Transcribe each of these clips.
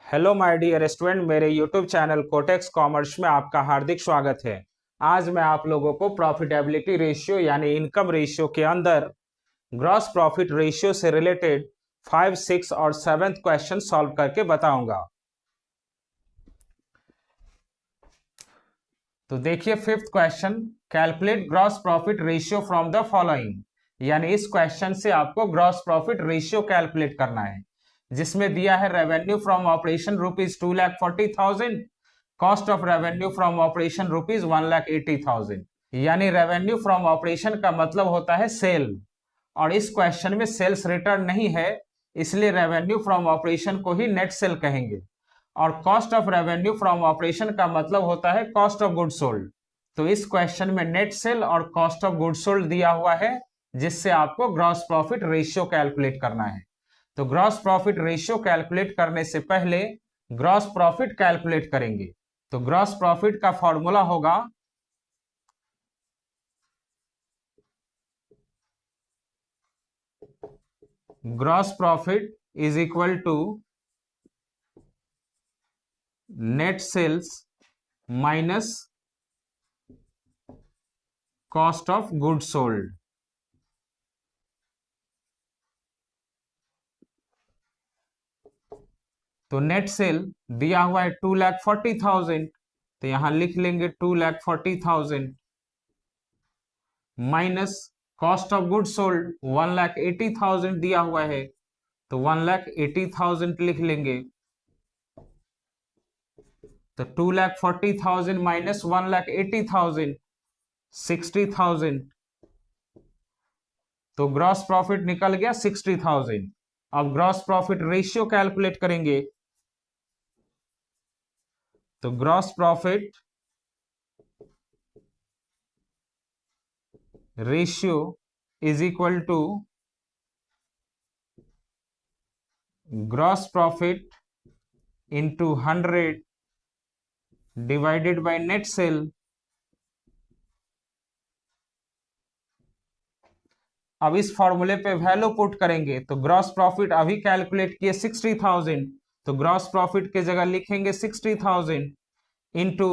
Hello my dear student, मेरे YouTube channel cortex commerce में आपका हार्दिक स्वागत है। आज मैं आप लोगों को प्रॉफिटेबिलिटी रेशियो यानी इनकम रेशियो के अंदर ग्रॉस प्रॉफिट रेशियो से रिलेटेड 5, 6 और 7th क्वेश्चन सॉल्व करके बताऊंगा। तो देखिए 5th question, calculate gross profit ratio from the following. यानी इस क्वेश्चन से आपको ग्रॉस प्रॉफिट रेशियो कैलकुलेट करना है, जिसमें दिया है revenue from operation rupees 2,40,000, cost of revenue from operation rupees 1,80,000। यानी रेवेन्यू फ्रॉम ऑपरेशन का मतलब होता है सेल, और इस क्वेश्चन में सेल्स रिटर्न नहीं है, इसलिए रेवेन्यू फ्रॉम ऑपरेशन को ही नेट सेल कहेंगे। और cost of revenue from operation का मतलब होता है कॉस्ट ऑफ गुड सोल्ड। तो इस क्वेश्चन में नेट सेल और कॉस्ट ऑफ गुड सोल्ड दिया हुआ है, जिससे आपको ग्रॉस प्रॉफिट रेशियो कैलकुलेट करना है। तो ग्रॉस प्रॉफिट रेशियो कैलकुलेट करने से पहले ग्रॉस प्रॉफिट कैलकुलेट करेंगे। तो ग्रॉस प्रॉफिट का फॉर्मूला होगा gross profit is equal to net sales minus cost of good sold. तो नेट सेल दिया हुआ है 2,40,000, तो यहां लिख लेंगे 2,40,000 minus cost of good sold 1,80,000 दिया हुआ है, तो 1,80,000 लिख लेंगे। तो 2,40,000 माइनस 1,80,000 60,000। तो ग्रॉस प्रॉफिट निकल गया 60,000। अब ग्रॉस प्रॉफिट रेशियो कैलकुलेट करेंगे। तो gross profit ratio is equal to gross profit into 100 divided by net sale. अब इस फॉर्मूले पे वैल्यू पुट करेंगे। तो ग्रॉस प्रॉफिट अभी कैलकुलेट किए 60,000, तो ग्रॉस प्रॉफिट के जगह लिखेंगे 60,000 into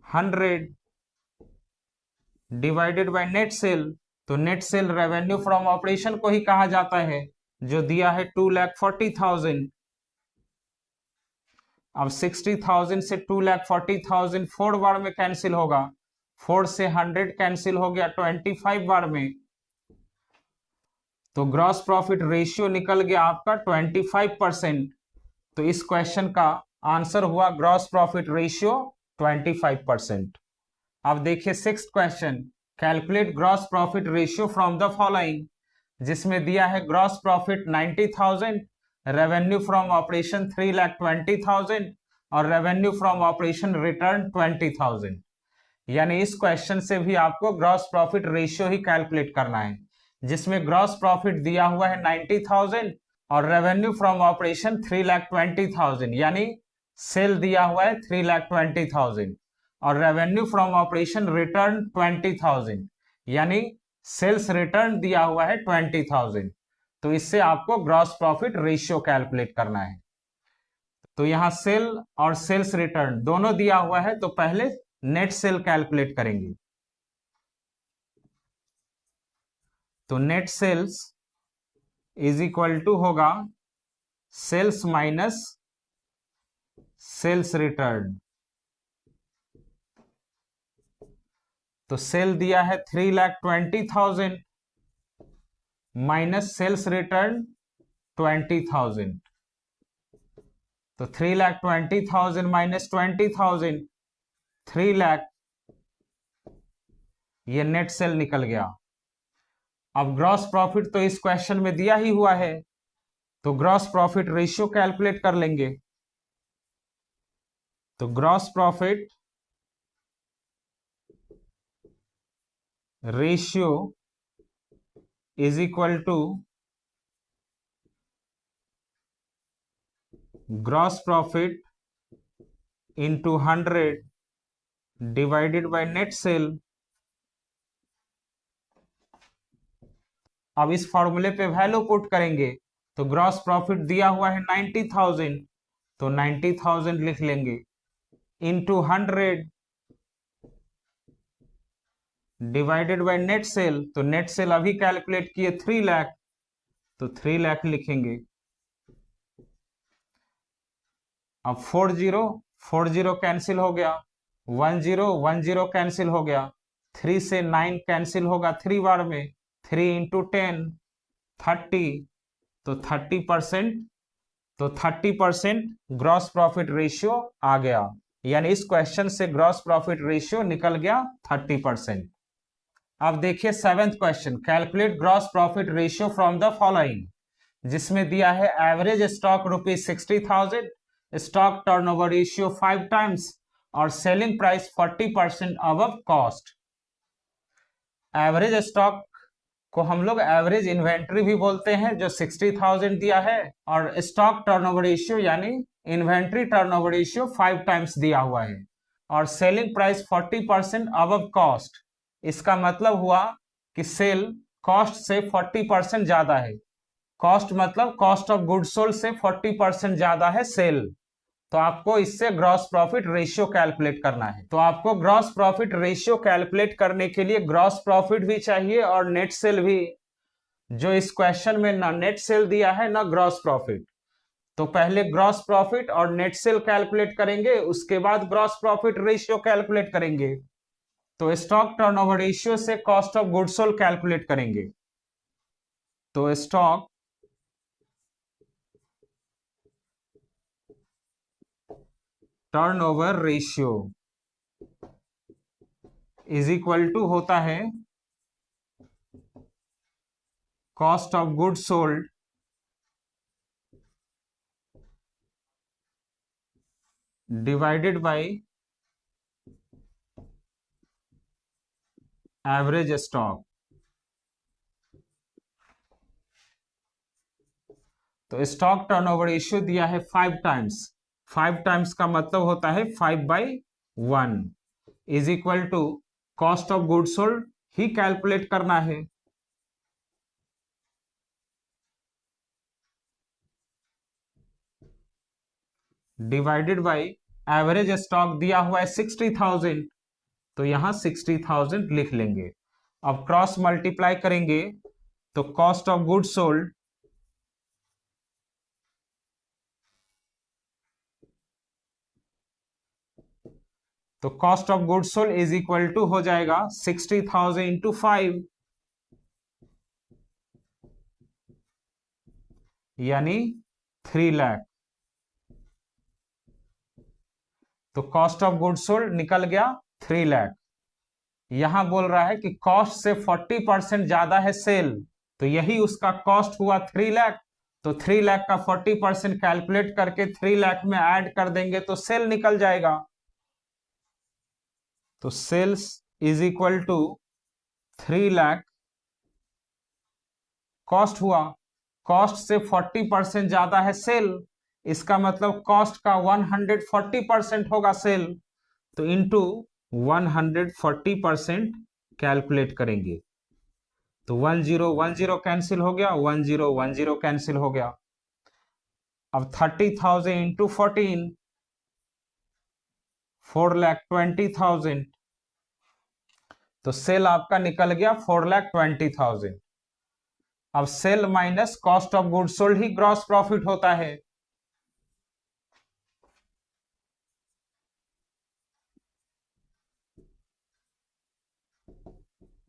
100 divided by net sale. तो net sale revenue from operation को ही कहा जाता है, जो दिया है 2,40,000। अब 60,000 से 2,40,000 4 बार में कैंसिल होगा, 4 से 100 कैंसिल हो गया 25 बार में। तो ग्रॉस प्रॉफिट रेशियो निकल गया आपका 25%। तो इस क्वेश्चन का आंसर हुआ ग्रॉस प्रॉफिट रेशियो 25%। अब देखिए 6th question, calculate gross profit ratio from the following, जिसमें दिया है gross profit 90,000, revenue from operation 3,20,000 और रेवेन्यू फ्रॉम ऑपरेशन रिटर्न 20,000। यानी इस क्वेश्चन से भी आपको ग्रॉस प्रॉफिट रेशियो ही कैलकुलेट करना है, जिसमें ग्रॉस प्रॉफिट दिया हुआ है 90,000 और रेवेन्यू फ्रॉम ऑपरेशन 3,20,000, यानी सेल दिया हुआ है 3,20,000 और रेवेन्यू फ्रॉम ऑपरेशन रिटर्न 20,000, यानी सेल्स रिटर्न दिया हुआ है 20,000। तो इससे आपको ग्रॉस प्रॉफिट रेशियो कैलकुलेट करना है। तो यहां सेल और सेल्स रिटर्न दोनों दिया हुआ है, तो पहले नेट सेल कैलकुलेट करेंगे। तो net sales is equal to होगा सेल्स माइनस सेल्स रिटर्न। तो सेल दिया है 3,20,000 माइनस सेल्स रिटर्न 20,000। तो 3,20,000 माइनस 20,000 3 लाख, ये नेट सेल निकल गया। अब ग्रॉस प्रॉफिट तो इस क्वेश्चन में दिया ही हुआ है, तो ग्रॉस प्रॉफिट रेशियो कैलकुलेट कर लेंगे। तो gross profit ratio is equal to gross profit into 100 divided by net sale. अब इस फॉर्मूले पे वैल्यू पुट करेंगे। तो ग्रॉस प्रॉफिट दिया हुआ है 90,000, तो 90,000 लिख लेंगे, into 100 divided by net sale, तो नेट सेल अभी कैलकुलेट किए 3 लाख, तो 3 लाख लिखेंगे। अब 40 कैंसिल हो गया, 10 कैंसिल हो गया, 3 से 9 कैंसिल होगा 3 बार में, 3 इंटू 10 30, तो 30%, तो 30% ग्रॉस प्रॉफिट रेशियो आ गया, यानी इस क्वेश्चन से ग्रॉस प्रॉफिट रेशियो निकल गया 30%। अब देखिए 7th question, calculate gross profit ratio from the following, जिसमें दिया है average stock ₹60,000, stock turnover ratio 5 times और selling price 40% above cost. Average stock को हम लोग एवरेज इन्वेंट्री भी बोलते हैं, जो 60,000 दिया है, और स्टॉक टर्नओवर रेशियो यानी इन्वेंट्री टर्नओवर रेशियो 5 टाइम्स दिया हुआ है, और सेलिंग प्राइस 40% अबव कॉस्ट। इसका मतलब हुआ कि सेल कॉस्ट से 40% ज्यादा है, कॉस्ट मतलब कॉस्ट ऑफ गुड सोल्ड से 40% ज्यादा है सेल, तो आपको इससे ग्रॉस प्रॉफिट रेशियो कैलकुलेट करना है। तो आपको ग्रॉस प्रॉफिट रेशियो कैलकुलेट करने के लिए ग्रॉस प्रॉफिट भी चाहिए और नेट सेल भी, जो इस क्वेश्चन में ना नेट सेल दिया है ना ग्रॉस प्रॉफिट। तो पहले ग्रॉस प्रॉफिट और नेट सेल कैलकुलेट करेंगे, उसके बाद ग्रॉस प्रॉफिट रेशियो कैलकुलेट करेंगे। तो स्टॉक टर्नओवर रेशियो से cost of goods sold calculate करेंगे। तो stock turnover ratio is equal to होता है cost of goods sold divided by average stock. तो स्टॉक टर्नओवर रेशियो दिया है 5 टाइम्स, 5 टाइम्स का मतलब होता है 5/1 is equal to cost of goods sold ही कैलकुलेट करना है, डिवाइडेड बाय एवरेज स्टॉक दिया हुआ है 60,000, तो यहां 60,000 लिख लेंगे। अब क्रॉस मल्टीप्लाई करेंगे तो कॉस्ट ऑफ गुड्स सोल्ड तो cost of goods sold is equal to हो जाएगा 60,000 इंटू 5, यानी 3 लाख। तो कॉस्ट ऑफ गुड्स सोल्ड निकल गया 3 लाख। यहां बोल रहा है कि कॉस्ट से 40% ज्यादा है सेल, तो यही उसका कॉस्ट हुआ 3 लाख। तो 3 लाख का 40% कैलकुलेट करके 3 लाख में ऐड कर देंगे तो सेल निकल जाएगा। तो sales is equal to 3 lakh, cost हुआ, कॉस्ट से 40% ज्यादा है सेल, इसका मतलब कॉस्ट का 140% होगा सेल, तो इंटू 140% कैलकुलेट करेंगे। तो 1010 कैंसिल हो गया, 1010 कैंसिल हो गया। अब 30,000 इंटू 14, 4,20,000, तो सेल आपका निकल गया 4,20,000। अब sale minus cost of goods sold ही ग्रॉस प्रॉफिट होता है।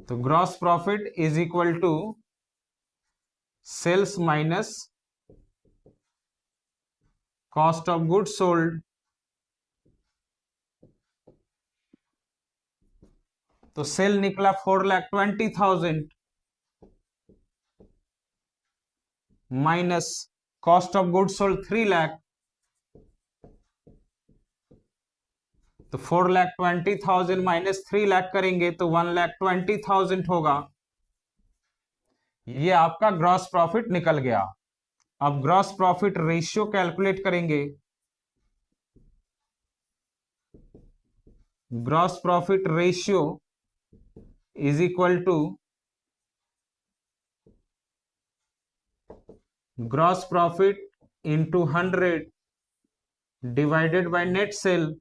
तो gross profit is equal to sales minus cost of goods sold, तो सेल निकला 4,20,000 minus cost of goods sold 3 lakh, तो 4,20,000 माइनस 3 लाख करेंगे तो 1,20,000 होगा। ये आपका ग्रॉस प्रॉफिट निकल गया। अब ग्रॉस प्रॉफिट रेशियो कैलकुलेट करेंगे। Gross profit ratio is equal to gross profit into 100 divided by net sale,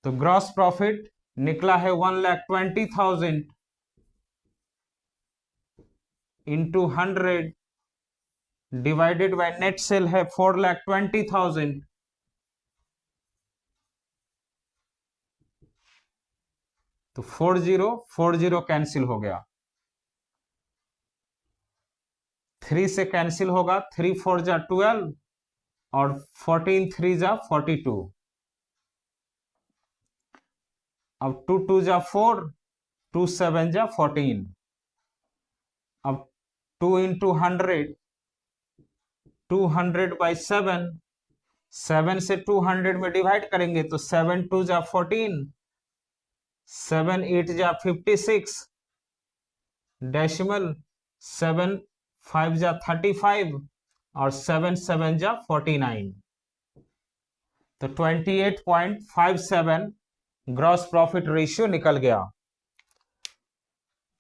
तो ग्रॉस प्रॉफिट निकला है 1,20,000 into 100 divided by net sale है 4,20,000। तो 40 कैंसिल हो गया, 3 से कैंसिल होगा, 3 4 जा 12 और 14 3 जा 42। अब 2 2 जा 4, 2 7 जा 14। अब 2 इंटू 100, 200 बाई 7, 7 से 200 में डिवाइड करेंगे तो 7 2 जा 14, 7 8 जा 56, डेसिमल 7 5 जा 35 और 7 7 जा 49। तो 28.57 ग्रॉस प्रॉफिट रेशियो निकल गया।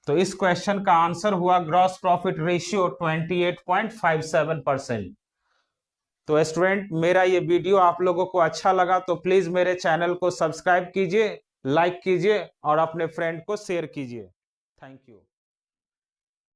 तो इस क्वेश्चन का आंसर हुआ ग्रॉस प्रॉफिट रेशियो 28.57%। तो स्टूडेंट, मेरा ये वीडियो आप लोगों को अच्छा लगा तो प्लीज मेरे चैनल को सब्सक्राइब कीजिए, लाइक कीजिए और अपने फ्रेंड को शेयर कीजिए। Thank you.